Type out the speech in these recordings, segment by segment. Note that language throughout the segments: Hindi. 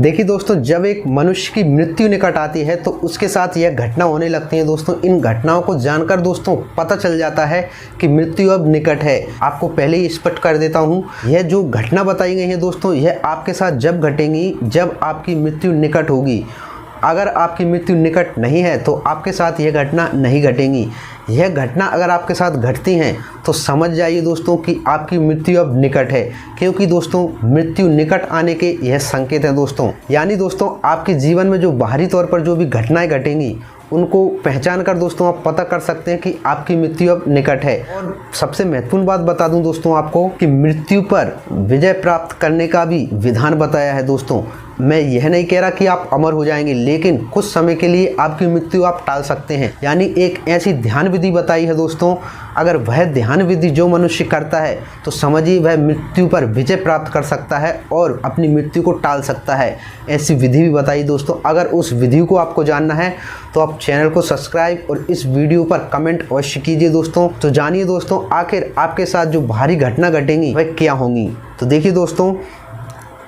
देखिए दोस्तों, जब एक मनुष्य की मृत्यु निकट आती है तो उसके साथ यह घटना होने लगती है दोस्तों। इन घटनाओं को जानकर दोस्तों पता चल जाता है कि मृत्यु अब निकट है। आपको पहले ही स्पष्ट कर देता हूँ, यह जो घटना बताई गई है दोस्तों, यह आपके साथ जब घटेंगी जब आपकी मृत्यु निकट होगी। अगर आपकी मृत्यु निकट नहीं है तो आपके साथ यह घटना नहीं घटेंगी। यह घटना अगर आपके साथ घटती हैं तो समझ जाइए दोस्तों कि आपकी मृत्यु अब निकट है, क्योंकि दोस्तों मृत्यु निकट आने के यह संकेत हैं दोस्तों। यानी दोस्तों आपके जीवन में जो बाहरी तौर पर जो भी घटनाएं घटेंगी उनको पहचान कर दोस्तों आप पता कर सकते हैं कि आपकी मृत्यु अब निकट है। और सबसे महत्वपूर्ण बात बता दूं दोस्तों आपको कि मृत्यु पर विजय प्राप्त करने का भी विधान बताया है दोस्तों। मैं यह नहीं कह रहा कि आप अमर हो जाएंगे, लेकिन कुछ समय के लिए आपकी मृत्यु आप टाल सकते हैं। यानी एक ऐसी ध्यान विधि बताई है दोस्तों, अगर वह ध्यान विधि जो मनुष्य करता है तो समझिए वह मृत्यु पर विजय प्राप्त कर सकता है और अपनी मृत्यु को टाल सकता है। ऐसी विधि भी बताई दोस्तों। अगर उस विधि को आपको जानना है तो आप चैनल को सब्सक्राइब और इस वीडियो पर कमेंट अवश्य कीजिए दोस्तों। तो जानिए दोस्तों आखिर आपके साथ जो भारी घटना घटेंगी वह क्या होंगी। तो देखिए दोस्तों,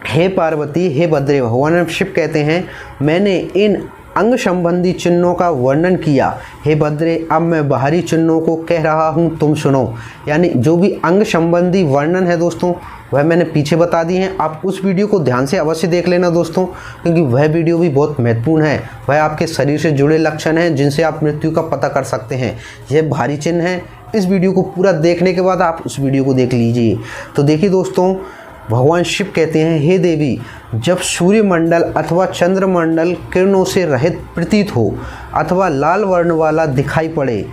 हे पार्वती, हे भद्रे, भगवान शिव कहते हैं मैंने इन अंग संबंधी चिन्हों का वर्णन किया। हे भद्रे, अब मैं बाहरी चिन्हों को कह रहा हूँ, तुम सुनो। यानी जो भी अंग संबंधी वर्णन है दोस्तों वह मैंने पीछे बता दी हैं। आप उस वीडियो को ध्यान से अवश्य देख लेना दोस्तों, क्योंकि वह वीडियो भी बहुत महत्वपूर्ण है। वह आपके शरीर से जुड़े लक्षण हैं जिनसे आप मृत्यु का पता कर सकते हैं। यह भारी चिन्ह है। इस वीडियो को पूरा देखने के बाद आप उस वीडियो को देख लीजिए। तो देखिए दोस्तों, भगवान शिव कहते हैं, हे देवी, जब सूर्यमंडल अथवा चंद्रमंडल किरणों से रहित प्रतीत हो अथवा लाल वर्ण वाला दिखाई पड़े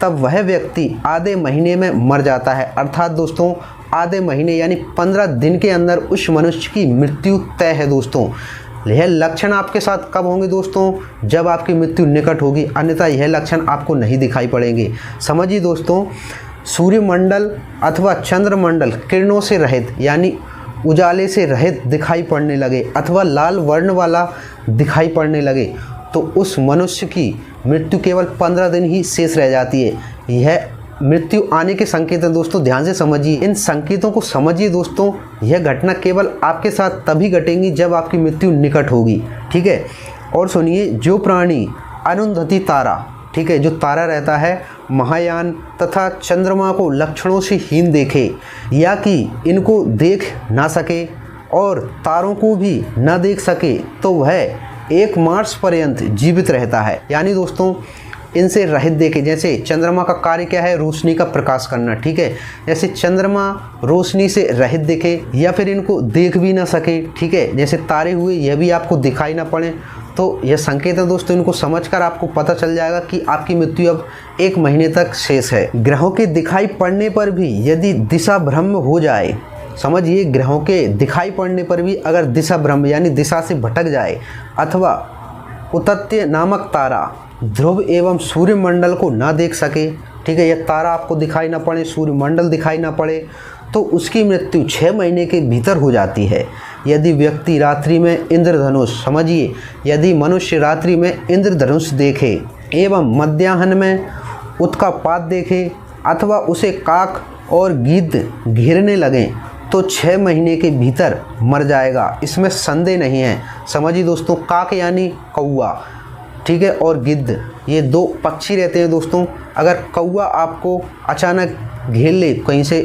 तब वह व्यक्ति आधे महीने में मर जाता है। अर्थात दोस्तों आधे महीने यानी 15 दिन के अंदर उस मनुष्य की मृत्यु तय है दोस्तों। यह लक्षण आपके साथ कब होंगे दोस्तों? जब आपकी मृत्यु निकट होगी, अन्यथा यह लक्षण आपको नहीं दिखाई पड़ेंगे। समझिए दोस्तों, सूर्यमंडल अथवा चंद्रमंडल किरणों से रहित यानी उजाले से रहित दिखाई पड़ने लगे अथवा लाल वर्ण वाला दिखाई पड़ने लगे तो उस मनुष्य की मृत्यु केवल 15 दिन ही शेष रह जाती है। यह मृत्यु आने के संकेत हैं दोस्तों, ध्यान से समझिए। इन संकेतों को समझिए दोस्तों। यह घटना केवल आपके साथ तभी घटेंगी जब आपकी मृत्यु निकट होगी, ठीक है। और सुनिए, जो प्राणी अरुंधति तारा, ठीक है, जो तारा रहता है महायान तथा चंद्रमा को लक्षणों से हीन देखे या कि इनको देख ना सके और तारों को भी ना देख सके तो वह 1 मार्च पर्यंत जीवित रहता है। यानी दोस्तों इनसे रहित देखे, जैसे चंद्रमा का कार्य क्या है? रोशनी का प्रकाश करना, ठीक है। जैसे चंद्रमा रोशनी से रहित दिखे या फिर इनको देख भी ना सके, ठीक है। जैसे तारे हुए, यह भी आपको दिखाई ना पड़े, तो यह संकेत है दोस्तों। इनको समझकर आपको पता चल जाएगा कि आपकी मृत्यु अब 1 महीने तक शेष है। ग्रहों के दिखाई पड़ने पर भी यदि दिशा भ्रम हो जाए, समझिए ग्रहों के दिखाई पड़ने पर भी अगर दिशा भ्रम यानी दिशा से भटक जाए अथवा उतत्य नामक तारा ध्रुव एवं सूर्यमंडल को ना देख सके, ठीक है, यह तारा आपको दिखाई ना पड़े, सूर्यमंडल दिखाई ना पड़े, तो उसकी मृत्यु 6 महीने के भीतर हो जाती है। यदि व्यक्ति रात्रि में इंद्रधनुष, समझिए यदि मनुष्य रात्रि में इंद्रधनुष देखे एवं मध्याह्न में उत्कापात देखे अथवा उसे काक और गिद्ध घेरने लगें तो 6 महीने के भीतर मर जाएगा, इसमें संदेह नहीं है। समझिए दोस्तों, काक यानी कौवा, ठीक है, और गिद्ध, ये 2 पक्षी रहते हैं दोस्तों। अगर कौवा आपको अचानक घेर ले, कहीं से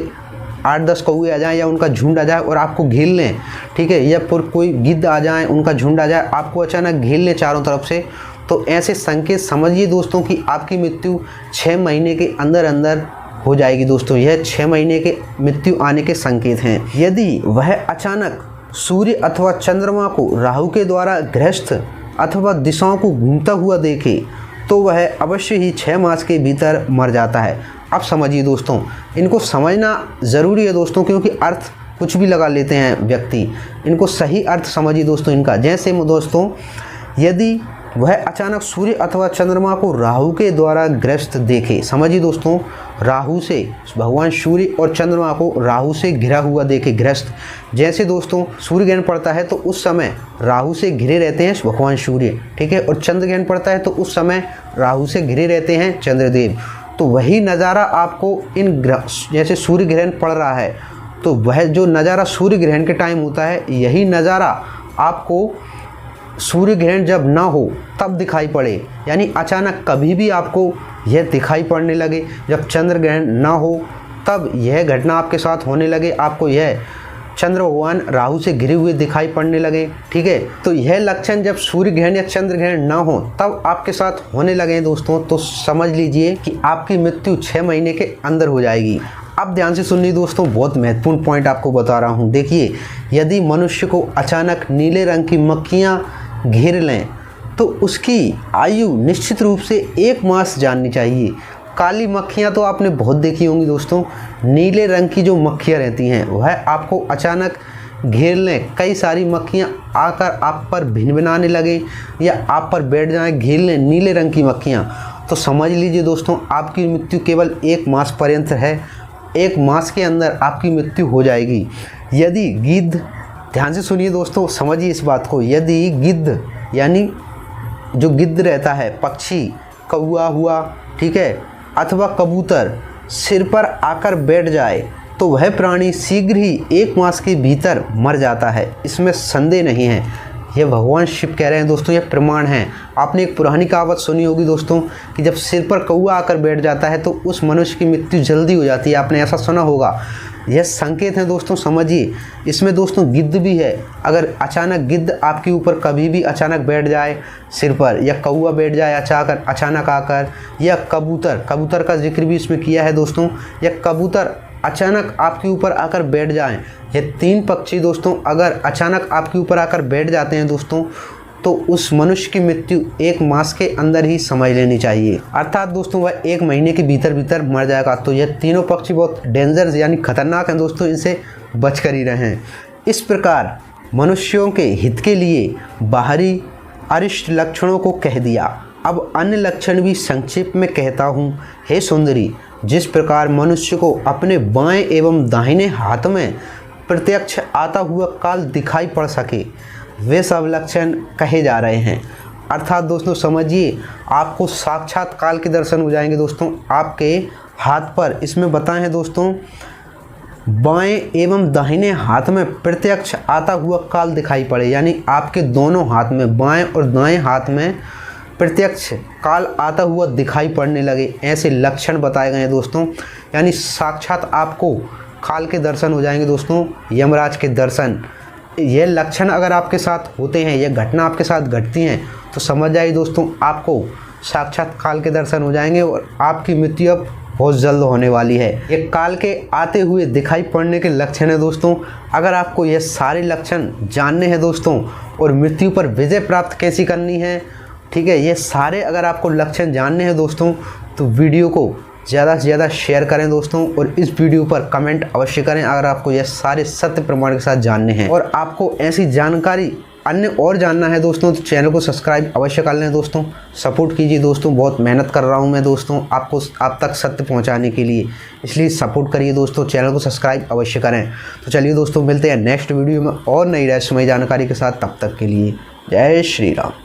8-10 कौवे आ जाएं या उनका झुंड आ जाए और आपको घेर लें, ठीक है, या फिर कोई गिद्ध आ जाए, उनका झुंड आ जाए, आपको अचानक घेर ले चारों तरफ से, तो ऐसे संकेत समझिए दोस्तों कि आपकी मृत्यु 6 महीने के अंदर अंदर हो जाएगी दोस्तों। यह 6 महीने के मृत्यु आने के संकेत हैं। यदि वह अचानक सूर्य अथवा चंद्रमा को राहु के द्वारा ग्रस्त अथवा दिशाओं को घूमता हुआ देखे तो वह अवश्य ही 6 मास के भीतर मर जाता है। अब समझिए दोस्तों, इनको समझना ज़रूरी है दोस्तों, क्योंकि अर्थ कुछ भी लगा लेते हैं व्यक्ति। इनको सही अर्थ समझिए दोस्तों इनका। जैसे दोस्तों, यदि वह अचानक सूर्य अथवा चंद्रमा को राहु के द्वारा ग्रस्त देखे, समझिए दोस्तों, राहु से भगवान सूर्य और चंद्रमा को राहु से घिरा हुआ देखे, ग्रस्त। जैसे दोस्तों सूर्य ग्रहण पड़ता है तो उस समय राहु से घिरे रहते हैं भगवान सूर्य, ठीक है, और चंद्र ग्रहण पड़ता है तो उस समय राहु से घिरे रहते हैं चंद्रदेव। तो वही नज़ारा आपको इन ग्रह, जैसे सूर्य ग्रहण पड़ रहा है तो वह जो नज़ारा सूर्य ग्रहण के टाइम होता है, यही नज़ारा आपको सूर्य ग्रहण जब ना हो तब दिखाई पड़े, यानी अचानक कभी भी आपको यह दिखाई पड़ने लगे, जब चंद्र ग्रहण ना हो तब यह घटना आपके साथ होने लगे, आपको यह चंद्र भगवान राहु से घिरे हुए दिखाई पड़ने लगे, ठीक है। तो यह लक्षण जब सूर्य ग्रहण या चंद्र ग्रहण ना हो तब आपके साथ होने लगे दोस्तों, तो समझ लीजिए कि आपकी मृत्यु 6 महीने के अंदर हो जाएगी। अब ध्यान से सुनिए दोस्तों, बहुत महत्वपूर्ण पॉइंट आपको बता रहा हूँ। देखिए, यदि मनुष्य को अचानक नीले रंग की मक्खियाँ घेर लें तो उसकी आयु निश्चित रूप से 1 मास जाननी चाहिए। काली मक्खियाँ तो आपने बहुत देखी होंगी दोस्तों, नीले रंग की जो मक्खियाँ रहती हैं वह आपको अचानक घेर लें, कई सारी मक्खियाँ आकर आप पर भिनभिनाने लगे या आप पर बैठ जाएं, घेर लें नीले रंग की मक्खियाँ, तो समझ लीजिए दोस्तों आपकी मृत्यु केवल 1 मास पर्यंत है। 1 मास के अंदर आपकी मृत्यु हो जाएगी। यदि गिद्ध, ध्यान से सुनिए दोस्तों, समझिए इस बात को, यदि गिद्ध यानी जो गिद्ध रहता है, पक्षी, कौआ हुआ, ठीक है, अथवा कबूतर सिर पर आकर बैठ जाए तो वह प्राणी शीघ्र ही 1 मास के भीतर मर जाता है, इसमें संदेह नहीं है। यह भगवान शिव कह रहे हैं दोस्तों, यह प्रमाण है। आपने एक पुरानी कहावत सुनी होगी दोस्तों कि जब सिर पर कौआ आकर बैठ जाता है तो उस मनुष्य की मृत्यु जल्दी हो जाती है, आपने ऐसा सुना होगा। यह संकेत है दोस्तों, समझिए। इसमें दोस्तों गिद्ध भी है। अगर अचानक गिद्ध आपके ऊपर कभी भी अचानक बैठ जाए सिर पर, या कौआ बैठ जाए अचानक आकर, या कबूतर का जिक्र भी इसमें किया है दोस्तों, या कबूतर अचानक आपके ऊपर आकर बैठ जाएं, ये 3 पक्षी दोस्तों अगर अचानक आपके ऊपर आकर बैठ जाते हैं दोस्तों, तो उस मनुष्य की मृत्यु 1 मास के अंदर ही समझ लेनी चाहिए, अर्थात दोस्तों वह 1 महीने के भीतर मर जाएगा। तो यह तीनों पक्षी बहुत डेंजर यानी खतरनाक हैं दोस्तों, इनसे बच कर ही रहें। इस प्रकार मनुष्यों के हित के लिए बाहरी अरिष्ट लक्षणों को कह दिया। अब अन्य लक्षण भी संक्षेप में कहता हूँ। हे सुंदरी, जिस प्रकार मनुष्य को अपने बाएं एवं दाहिने हाथ में प्रत्यक्ष आता हुआ काल दिखाई पड़ सके, वे सब लक्षण कहे जा रहे हैं। अर्थात दोस्तों समझिए, आपको साक्षात काल के दर्शन हो जाएंगे दोस्तों आपके हाथ पर। इसमें बताए हैं दोस्तों, बाएं एवं दाहिने हाथ में प्रत्यक्ष आता हुआ काल दिखाई पड़े, यानी आपके दोनों हाथ में, बाएं और दाएं हाथ में प्रत्यक्ष काल आता हुआ दिखाई पड़ने लगे, ऐसे लक्षण बताए गए हैं दोस्तों। यानी साक्षात आपको काल के दर्शन हो जाएंगे दोस्तों, यमराज के दर्शन। ये लक्षण अगर आपके साथ होते हैं, ये घटना आपके साथ घटती हैं, तो समझ जाइए दोस्तों आपको साक्षात काल के दर्शन हो जाएंगे और आपकी मृत्यु अब बहुत जल्द होने वाली है। ये काल के आते हुए दिखाई पड़ने के लक्षण है दोस्तों। अगर आपको ये सारे लक्षण जानने हैं दोस्तों और मृत्यु पर विजय प्राप्त कैसी करनी है, ठीक है, ये सारे अगर आपको लक्षण जानने हैं दोस्तों, तो वीडियो को ज़्यादा से ज़्यादा शेयर करें दोस्तों, और इस वीडियो पर कमेंट अवश्य करें अगर आपको ये सारे सत्य प्रमाण के साथ जानने हैं। और आपको ऐसी जानकारी अन्य और जानना है दोस्तों, तो चैनल को सब्सक्राइब अवश्य कर लें दोस्तों। सपोर्ट कीजिए दोस्तों, बहुत मेहनत कर रहा हूँ मैं दोस्तों आप तक सत्य पहुँचाने के लिए, इसलिए सपोर्ट करिए दोस्तों, चैनल को सब्सक्राइब अवश्य करें। तो चलिए दोस्तों, मिलते हैं नेक्स्ट वीडियो में और नई रहस्यमय जानकारी के साथ। तब तक के लिए जय श्री राम।